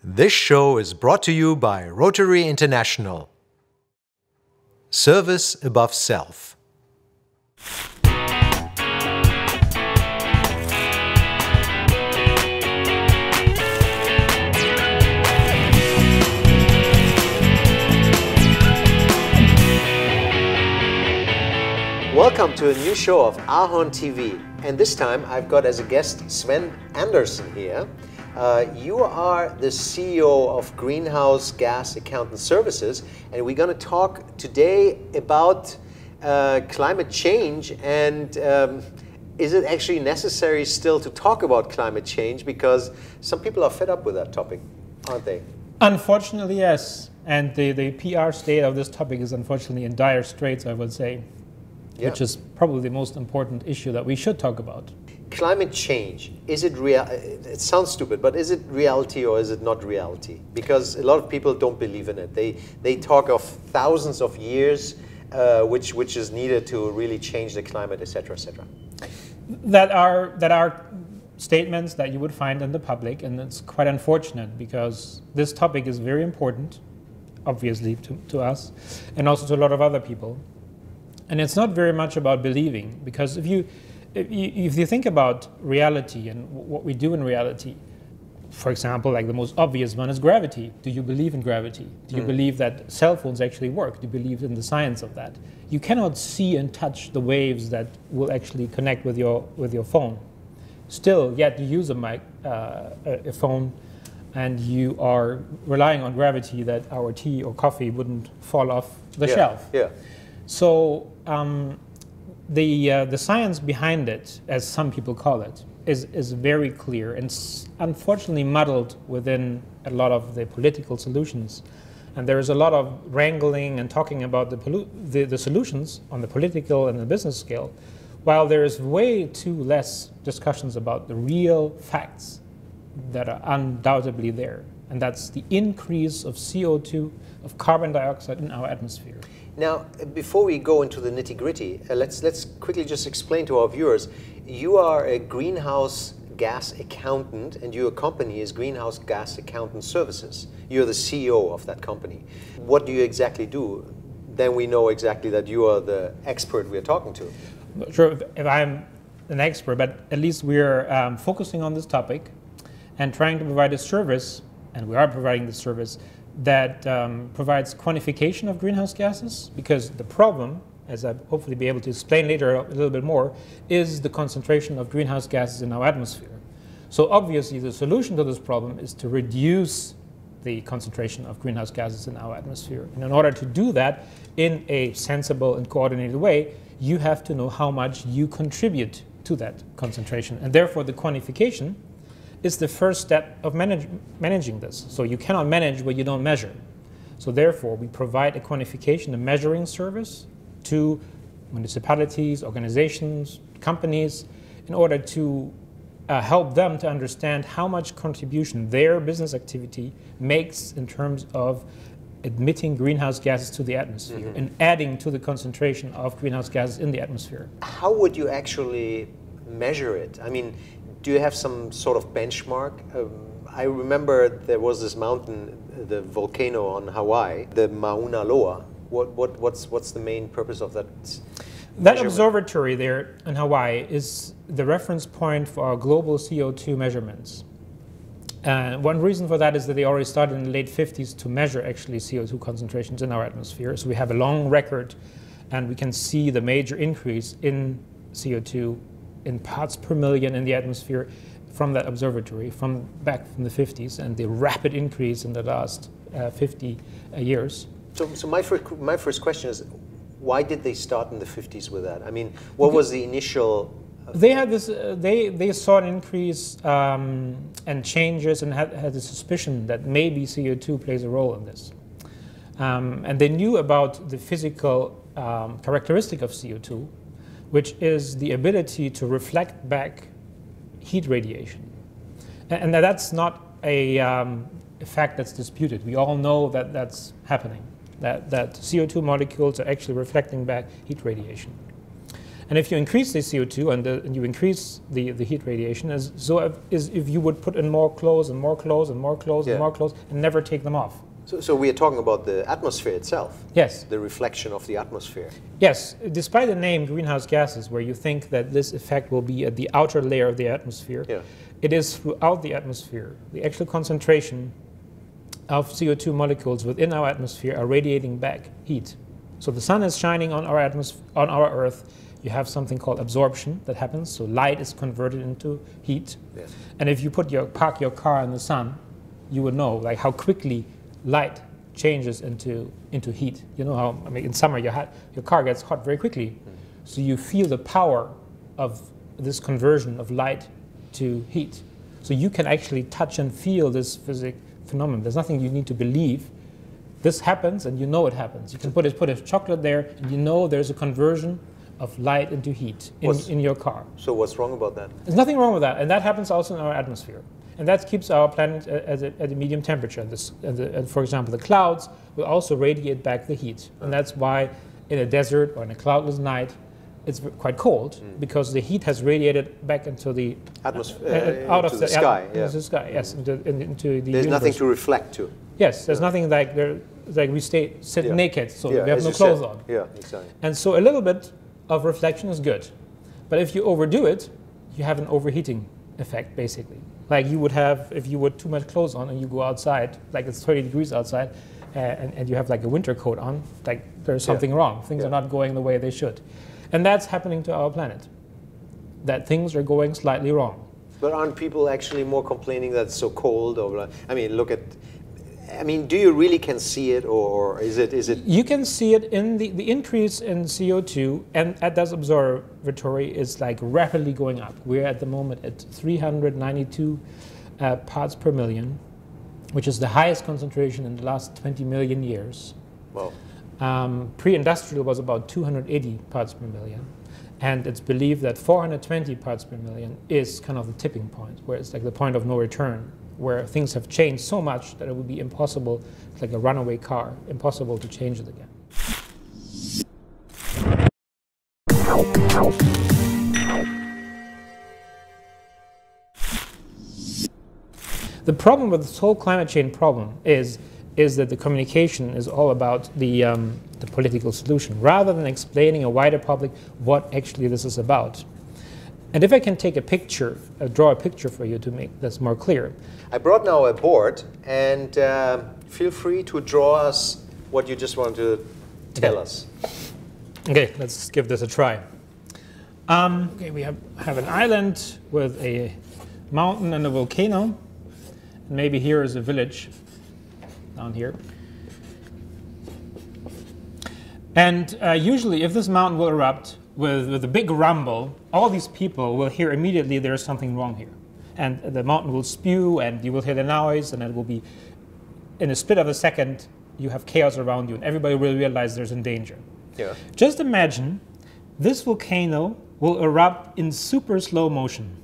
This show is brought to you by Rotary International. Service above self. Welcome to a new show of AhornTV, and this time I've got as a guest Svend Andersen here. You are the CEO of Greenhouse Gas Accountant Services, and we're going to talk today about climate change and is it actually necessary still to talk about climate change, because some people are fed up with that topic, aren't they? Unfortunately, yes. And the PR state of this topic is unfortunately in dire straits, I would say, which is probably the most important issue that we should talk about. Climate change, is it real? It sounds stupid, but is it reality or is it not reality? Because a lot of people don't believe in it. They talk of thousands of years which is needed to really change the climate, etc., etc. That are statements that you would find in the public, and it's quite unfortunate because this topic is very important, obviously to us, and also to a lot of other people. And it's not very much about believing, because if you think about reality and what we do in reality, for example, like the most obvious one is gravity. Do you believe in gravity? Do you believe that cell phones actually work? Do you believe in the science of that? You cannot see and touch the waves that will actually connect with your phone. Still, yet you use a phone, and you are relying on gravity that our tea or coffee wouldn't fall off the shelf. Yeah. So the science behind it, as some people call it, is very clear and unfortunately muddled within a lot of the political solutions. And there is a lot of wrangling and talking about the solutions on the political and the business scale, while there is way too less discussions about the real facts that are undoubtedly there. And that's the increase of CO2, of carbon dioxide in our atmosphere. Now, before we go into the nitty-gritty, let's quickly just explain to our viewers. You are a greenhouse gas accountant, and your company is Greenhouse Gas Accountant Services. You're the CEO of that company. What do you exactly do? Then we know exactly that you are the expert we're talking to. Not sure if I'm an expert, but at least we're focusing on this topic and trying to provide a service, and we are providing the service that provides quantification of greenhouse gases, because the problem, as I'll hopefully be able to explain later a little bit more, is the concentration of greenhouse gases in our atmosphere. So obviously the solution to this problem is to reduce the concentration of greenhouse gases in our atmosphere. And in order to do that in a sensible and coordinated way, you have to know how much you contribute to that concentration. And therefore the quantification is the first step of managing this. So you cannot manage what you don't measure. So therefore, we provide a quantification, a measuring service to municipalities, organizations, companies, in order to help them to understand how much contribution their business activity makes in terms of emitting greenhouse gases to the atmosphere and adding to the concentration of greenhouse gases in the atmosphere. How would you actually measure it? I mean, do you have some sort of benchmark? I remember there was this mountain, the volcano on Hawaii, the Mauna Lao. What's the main purpose of that? That observatory there in Hawaii is the reference point for our global CO2 measurements. One reason for that is that they already started in the late 50s to measure actually CO2 concentrations in our atmosphere. So we have a long record, and we can see the major increase in CO2 in parts per million in the atmosphere from that observatory back from the 50s, and the rapid increase in the last 50 years. So my first question is, why did they start in the 50s with that? I mean, what was the initial? They had this. They saw an increase and changes, and had the suspicion that maybe CO2 plays a role in this. And they knew about the physical characteristic of CO2, which is the ability to reflect back heat radiation. And that's not a fact that's disputed. We all know that that's happening, that CO2 molecules are actually reflecting back heat radiation. And if you increase the CO2 and you increase the heat radiation, as if you would put in more clothes and more clothes and more clothes and more clothes and never take them off. So we are talking about the atmosphere itself? Yes. The reflection of the atmosphere? Yes. Despite the name greenhouse gases, where you think that this effect will be at the outer layer of the atmosphere, it is throughout the atmosphere. The actual concentration of CO2 molecules within our atmosphere are radiating back heat. So the sun is shining on our on our Earth. You have something called absorption that happens. So light is converted into heat. Yes. And if you park your car in the sun, you would know like how quickly light changes into heat. You know how, I mean, in summer your car gets hot very quickly. So you feel the power of this conversion of light to heat. So you can actually touch and feel this phenomenon. There's nothing you need to believe. This happens and you know it happens. You can put a chocolate there and you know there's a conversion of light into heat in your car. So what's wrong about that? There's nothing wrong with that. And that happens also in our atmosphere. And that keeps our planet at a medium temperature. And for example, the clouds will also radiate back the heat. And that's why in a desert or in a cloudless night, it's quite cold because the heat has radiated back into the atmosphere, out of the sky. Into the sky, yes, into the There's universe. nothing to reflect to. Yes, there's nothing like we sit naked, so we have no clothes on. Yeah, exactly. And so a little bit of reflection is good, but if you overdo it, you have an overheating effect, basically. Like you would have if you put too much clothes on and you go outside, like it's 30 degrees outside, and you have like a winter coat on, like there's something wrong. Things are not going the way they should. And that's happening to our planet, that things are going slightly wrong. But aren't people actually more complaining that it's so cold? Or, I mean, do you really can see it, or is it? You can see it in the increase in CO2, and at this observatory is like rapidly going up. We're at the moment at 392 parts per million, which is the highest concentration in the last 20 million years. Wow. Pre-industrial was about 280 parts per million, and it's believed that 420 parts per million is kind of the tipping point, where it's like the point of no return, where things have changed so much that it would be impossible, it's like a runaway car, impossible to change it again. The problem with this whole climate change problem is that the communication is all about the political solution, rather than explaining a wider public what actually this is about. And if I can take a picture, draw a picture for you to make this more clear. I brought now a board, and feel free to draw us what you just want to tell us. Okay, let's give this a try. Okay, we have an island with a mountain and a volcano. And maybe here is a village down here. And usually if this mountain will erupt with a big rumble, all these people will hear immediately there's something wrong here. And the mountain will spew and you will hear the noise, and it will be, in a split of a second, you have chaos around you and everybody will realize there's in danger. Yeah. Just imagine this volcano will erupt in super slow motion.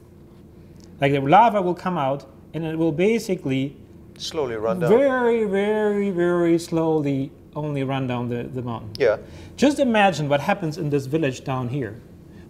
Like the lava will come out and it will basically slowly run down. Very, very, very slowly only run down the mountain. Yeah. Just imagine what happens in this village down here.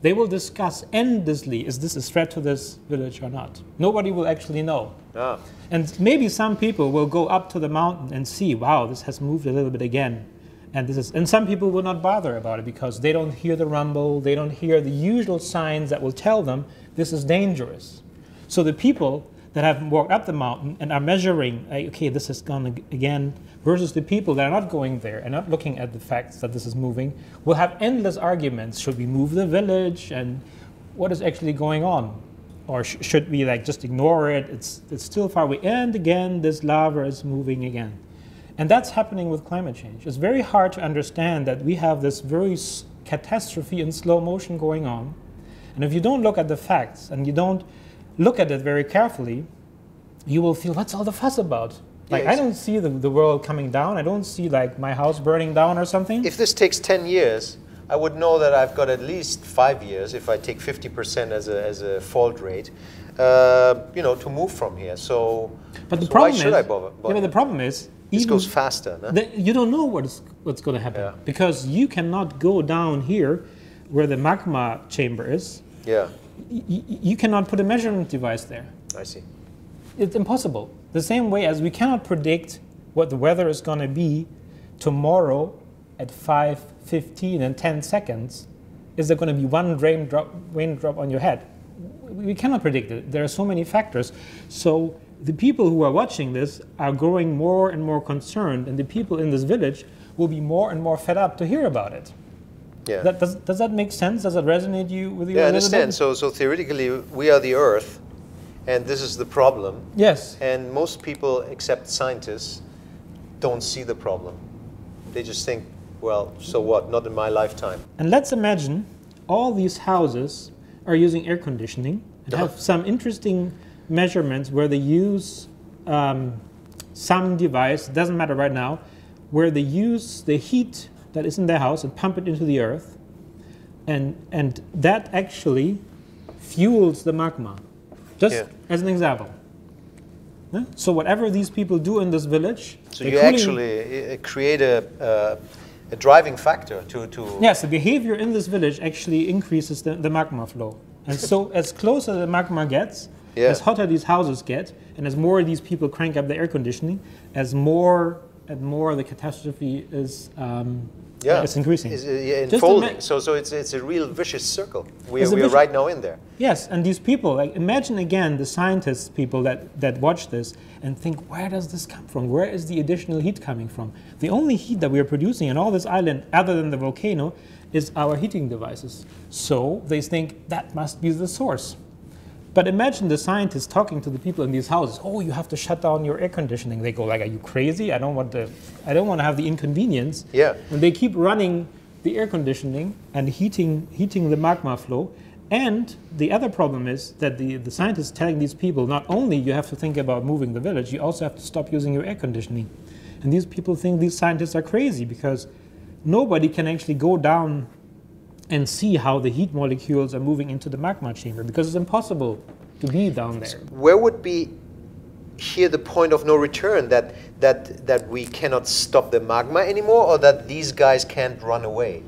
They will discuss endlessly, is this a threat to this village or not? Nobody will actually know. Ah. And maybe some people will go up to the mountain and see, wow, this has moved a little bit again. And some people will not bother about it because they don't hear the rumble, they don't hear the usual signs that will tell them this is dangerous. So the people that have walked up the mountain and are measuring, like, okay, this has gone again, versus the people that are not going there and not looking at the facts that this is moving, will have endless arguments. Should we move the village, and what is actually going on? Or should we like just ignore it? It's still far away, and again this lava is moving again. And that's happening with climate change. It's very hard to understand that we have this very catastrophe in slow motion going on, and if you don't look at the facts and you don't look at it very carefully, you will feel, what's all the fuss about? Like, yes. I don't see the world coming down. I don't see like my house burning down or something. If this takes 10 years, I would know that I've got at least 5 years, if I take 50% as a fault rate, to move from here. So, but the problem why should I bother? Yeah, but the problem is, this goes faster. No? You don't know what's going to happen, because you cannot go down here where the magma chamber is, Yeah, you cannot put a measurement device there. I see. It's impossible. The same way as we cannot predict what the weather is going to be tomorrow at 5:15 and 10 seconds. Is there going to be one raindrop on your head? We cannot predict it. There are so many factors. So the people who are watching this are growing more and more concerned, and the people in this village will be more and more fed up to hear about it. Yeah. Does that make sense? Does it resonate with you? Yeah, I understand. So theoretically, we are the Earth, and this is the problem. Yes. And most people, except scientists, don't see the problem. They just think, well, so what? Not in my lifetime. And let's imagine all these houses are using air conditioning and have some interesting measurements where they use some device, doesn't matter right now, where they use the heat that is in their house and pump it into the earth. And that actually fuels the magma. Just as an example. Yeah? So whatever these people do in this village... So you actually create a driving factor to... Yes, the behavior in this village actually increases the magma flow. And so as closer the magma gets, as hotter these houses get, and as more of these people crank up the air conditioning, as more and more the catastrophe is it's increasing. Unfolding. So it's a real vicious circle. We are right now in there. Yes, and these people, like, imagine again the scientists, people that watch this and think, where does this come from? Where is the additional heat coming from? The only heat that we are producing on all this island, other than the volcano, is our heating devices. So they think that must be the source. But imagine the scientists talking to the people in these houses. Oh, you have to shut down your air conditioning. They go like, "Are you crazy? I don't want to have the inconvenience." Yeah. And they keep running the air conditioning and heating the magma flow. And the other problem is that the scientists telling these people, not only you have to think about moving the village, you also have to stop using your air conditioning. And these people think these scientists are crazy because nobody can actually go down and see how the heat molecules are moving into the magma chamber, because it's impossible to be down there. Where would be here the point of no return, that we cannot stop the magma anymore, or that these guys can't run away?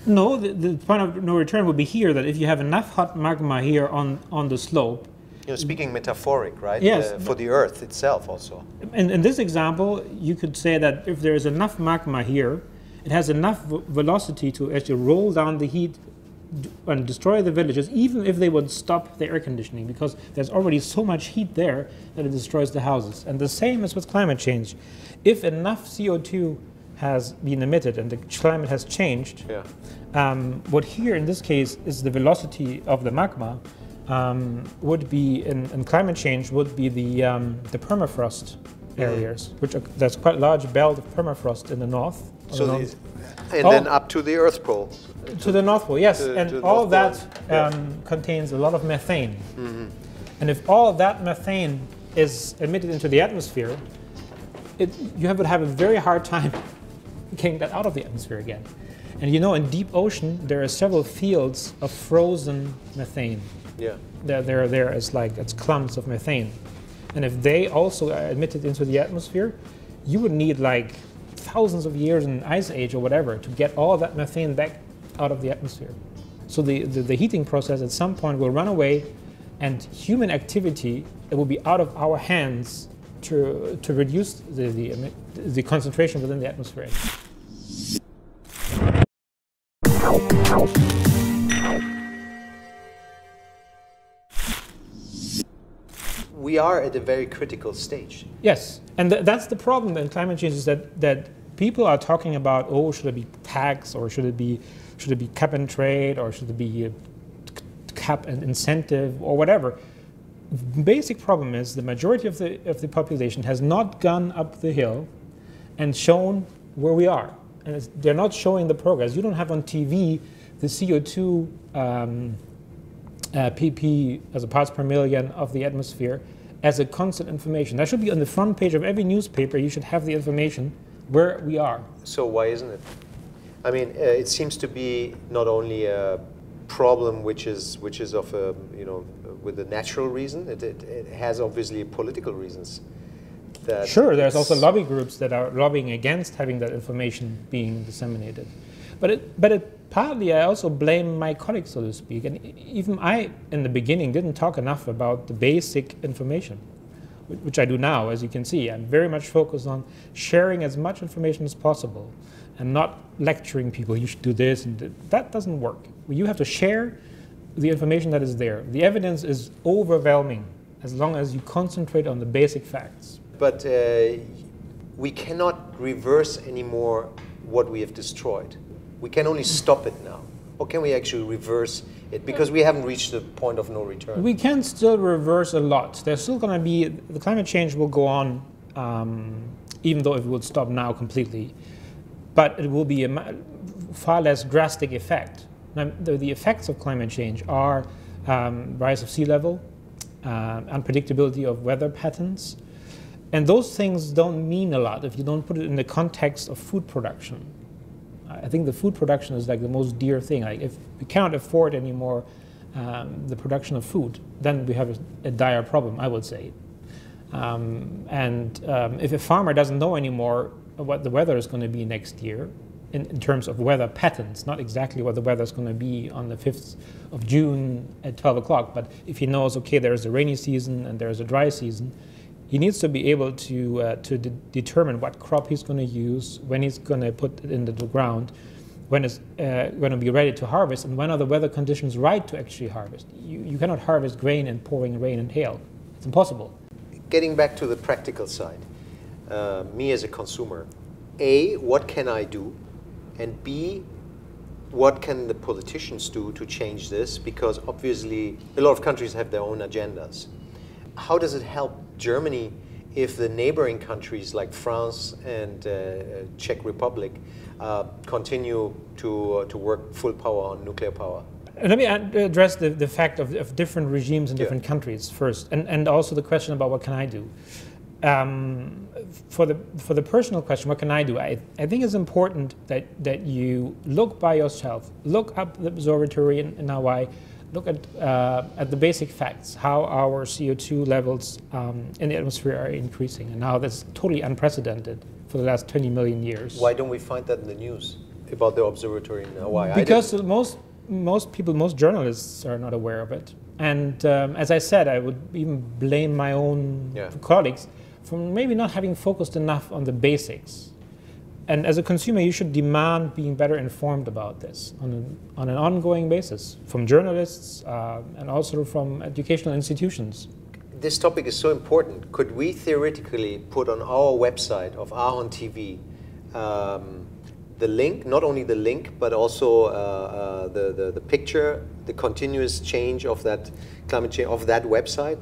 No, the point of no return would be here, that if you have enough hot magma here on the slope. You're speaking metaphoric, right? Yes. For the Earth itself also. In this example, you could say that if there is enough magma here, it has enough velocity to actually roll down the heat and destroy the villages, even if they would stop the air conditioning, because there's already so much heat there that it destroys the houses. And the same is with climate change. If enough CO2 has been emitted and the climate has changed, what here in this case is the velocity of the magma, would be in climate change would be the permafrost areas, there's quite a large belt of permafrost in the north. So then up to the Earth pole. To the North Pole, yes. And all of that contains a lot of methane. And if all of that methane is emitted into the atmosphere, you would have a very hard time getting that out of the atmosphere again. And you know, in deep ocean, there are several fields of frozen methane. Yeah. They're there as it's clumps of methane. And if they also are emitted into the atmosphere, you would need like thousands of years in an ice age or whatever to get all that methane back out of the atmosphere. So the heating process at some point will run away, and human activity, it will be out of our hands to reduce the concentration within the atmosphere. We are at a very critical stage. Yes, and that's the problem in climate change, is that people are talking about, oh, should it be tax, or should it be cap and trade, or should it be cap and incentive, or whatever. The basic problem is the majority of the population has not gone up the hill and shown where we are, and they're not showing the progress. You don't have on TV the CO2 pp as a parts per million of the atmosphere as a constant information. That should be on the front page of every newspaper. You should have the information where we are. So why isn't it? I mean, it seems to be not only a problem which is of a, with a natural reason. It has obviously political reasons. Sure, there's also lobby groups that are lobbying against having that information being disseminated. But partly I also blame my colleagues, so to speak. And even I, in the beginning, didn't talk enough about the basic information, which I do now, as you can see. I'm very much focused on sharing as much information as possible and not lecturing people, you should do this, and that doesn't work. You have to share the information that is there. The evidence is overwhelming as long as you concentrate on the basic facts. But we cannot reverse anymore what we have destroyed. We can only stop it now. Or can we actually reverse it? Because we haven't reached the point of no return. We can still reverse a lot. There's still going to be, the climate change will go on, even though it will stop now completely. But it will be a far less drastic effect. Now, the effects of climate change are rise of sea level, unpredictability of weather patterns. And those things don't mean a lot if you don't put it in the context of food production. I think the food production is like the most dear thing. Like if we cannot afford anymore the production of food, then we have a dire problem, I would say. If a farmer doesn't know anymore what the weather is going to be next year, in terms of weather patterns, not exactly what the weather is going to be on the 5th of June at 12 o'clock, but if he knows, okay, there's a rainy season and there's a dry season, he needs to be able to determine what crop he's going to use, when he's going to put it into the ground, when it's going to be ready to harvest, and when are the weather conditions right to actually harvest. You cannot harvest grain in pouring rain and hail. It's impossible. Getting back to the practical side, me as a consumer, A, what can I do? And B, what can the politicians do to change this? Because obviously a lot of countries have their own agendas. How does it help Germany if the neighboring countries like France and Czech Republic continue to work full power on nuclear power? Let me address the fact of different regimes in different countries first, and also the question about what can I do. For the personal question, what can I do? I think it's important that you look by yourself, look up the observatory in Hawaii, look at the basic facts, how our CO2 levels in the atmosphere are increasing, and how that's totally unprecedented for the last 20 million years. Why don't we find that in the news about the observatory in Hawaii? Because most people, most journalists are not aware of it. And as I said, I would even blame my own colleagues for maybe not having focused enough on the basics. And as a consumer, you should demand being better informed about this on an ongoing basis from journalists and also from educational institutions. This topic is so important. Could we theoretically put on our website of AhornTV the link, not only the link, but also the picture, the continuous change of that climate change of that website?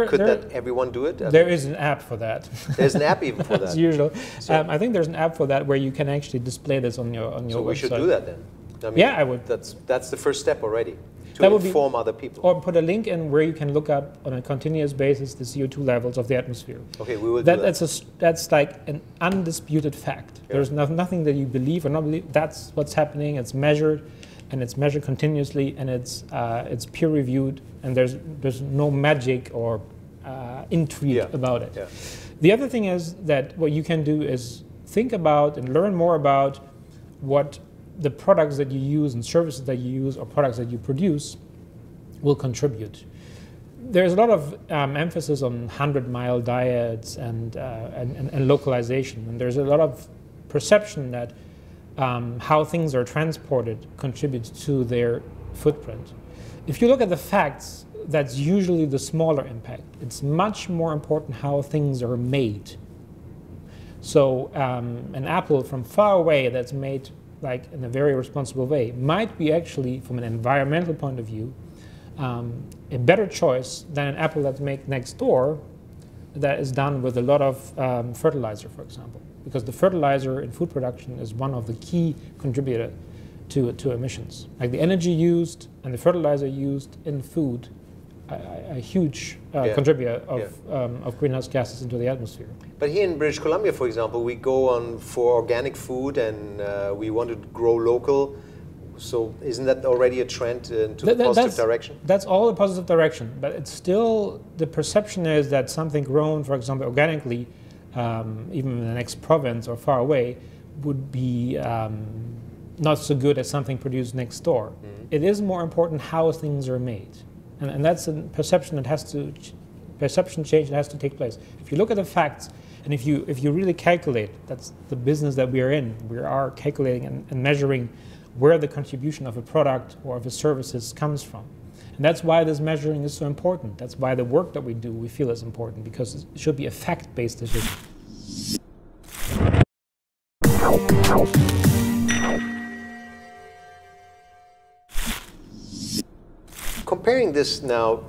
Could that everyone do it? There is an app for that. There's an app even for that. As usual. So, I think there's an app for that where you can actually display this on your website. So we should do that then. I mean, yeah, I would. That's the first step already. To inform other people. Or put a link in where you can look up on a continuous basis the CO2 levels of the atmosphere. Okay, we will do that. That's like an undisputed fact. Yeah. There's nothing that you believe or not believe. That's what's happening. It's measured, and it's measured continuously, and it's peer reviewed, and there's no magic or intrigue about it. Yeah. The other thing is that what you can do is think about and learn more about what the products that you use and services that you use or products that you produce will contribute. There's a lot of emphasis on 100-mile diets and localization, and there's a lot of perception that how things are transported contributes to their footprint. If you look at the facts, that's usually the smaller impact. It's much more important how things are made. So an apple from far away that's made like in a very responsible way might be actually, from an environmental point of view, a better choice than an apple that's made next door that is done with a lot of fertilizer, for example. Because the fertilizer in food production is one of the key contributors to emissions. Like the energy used and the fertilizer used in food, a huge contributor of greenhouse gases into the atmosphere. But here in British Columbia, for example, we go on for organic food and we want to grow local. So isn't that already a trend into the positive direction? That's all a positive direction, but it's still, the perception is that something grown, for example, organically, even in the next province or far away, would be not so good as something produced next door. It is more important how things are made. And that's a perception that perception change that has to take place. If you look at the facts, and if you really calculate, that's the business that we are in. We are calculating and measuring where the contribution of a product or of a services comes from. And that's why this measuring is so important. That's why the work that we do, we feel is important, because it should be a fact-based decision. Comparing this now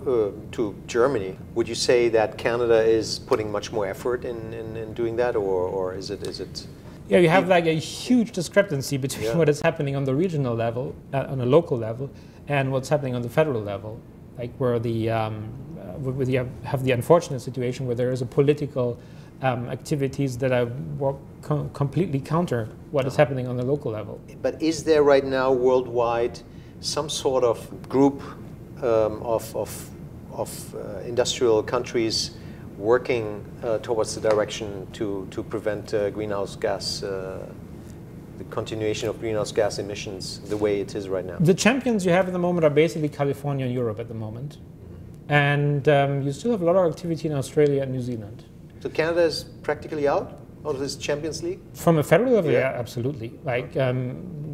to Germany, would you say that Canada is putting much more effort in doing that, or is it? Yeah, you have like a huge discrepancy between what is happening on the regional level, on a local level, and what's happening on the federal level. Like where you have the unfortunate situation where there is a political activities that are completely counter what is happening on the local level. But is there right now worldwide some sort of group of industrial countries working towards the direction to prevent greenhouse gas, the continuation of greenhouse gas emissions the way it is right now? The champions you have at the moment are basically California and Europe at the moment. And you still have a lot of activity in Australia and New Zealand. So Canada is practically out of this Champions League? From a federal level, yeah, absolutely. Like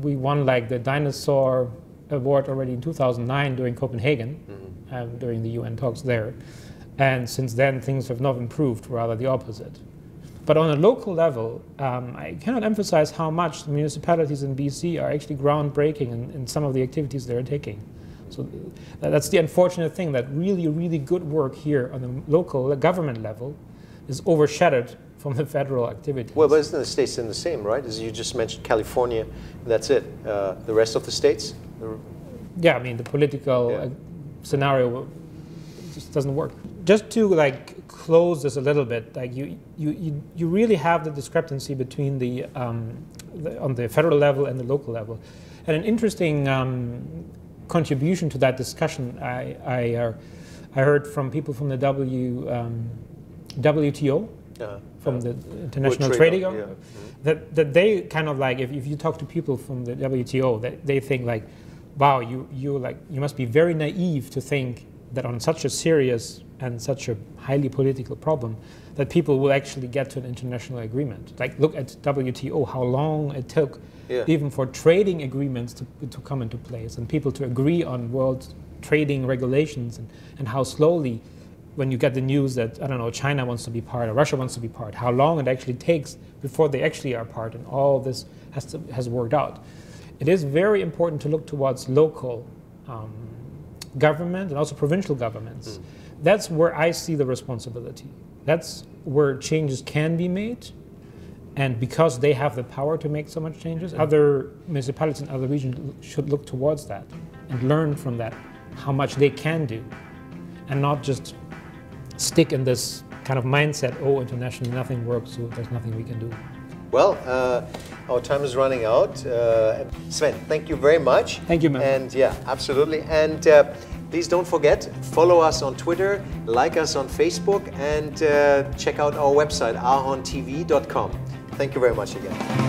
we won like the Dinosaur Award already in 2009 during Copenhagen, during the UN talks there. And since then, things have not improved, rather the opposite. But on a local level, I cannot emphasize how much the municipalities in BC are actually groundbreaking in some of the activities they're taking. So that's the unfortunate thing, that really, really good work here on the local government level is overshadowed from the federal activities. Well, but isn't the states in the same, right? As you just mentioned, California, that's it. The rest of the states? Yeah, I mean, the political scenario just doesn't work. Just to like close this a little bit, like you really have the discrepancy between on the federal level and the local level. And an interesting contribution to that discussion I heard from people from the WTO, from the International Trading Organization, that they kind of like, if you talk to people from the WTO, they think like, wow, you must be very naive to think that on such a serious and such a highly political problem that people will actually get to an international agreement. Like, look at WTO, how long it took even for trading agreements to come into place and people to agree on world trading regulations, and how slowly, when you get the news that, I don't know, China wants to be part or Russia wants to be part, how long it actually takes before they actually are part, and all this has worked out. It is very important to look towards local government and also provincial governments. That's where I see the responsibility. That's where changes can be made. And because they have the power to make so much changes, other municipalities and other regions should look towards that and learn from that how much they can do, and not just stick in this kind of mindset, oh, internationally nothing works, so there's nothing we can do. Well, our time is running out. Sven, thank you very much. Thank you, man. And yeah, absolutely. And please don't forget, follow us on Twitter, like us on Facebook, and check out our website, AhornTV.com. Thank you very much again.